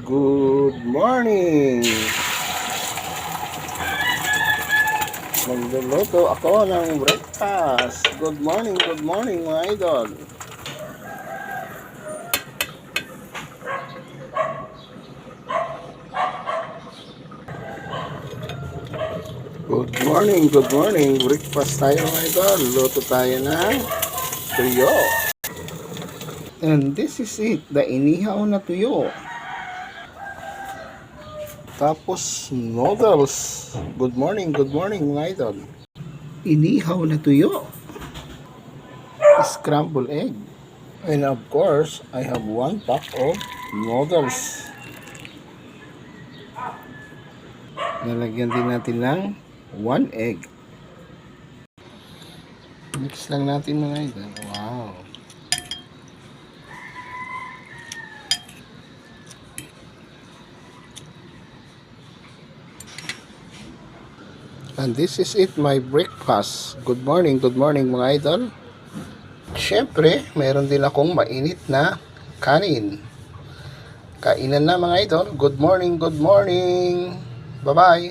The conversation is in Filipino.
Good morning! Magluluto ako ng breakfast. Good morning mga idol. Good morning. Breakfast tayo mga idol. Luto tayo ng tuyo. And this is it, the inihaw na tuyo. Tapos noodles. Good morning mga idol. Inihaw na tuyo. Scrambled egg. And of course, I have 1 pack of noodles. Lalagyan din natin ng 1 egg. Mix lang natin mga idol. Wow. And this is it, my breakfast. Good morning mga idol. Siyempre, meron din akong mainit na kanin. Kainan na mga idol. Good morning. Bye-bye.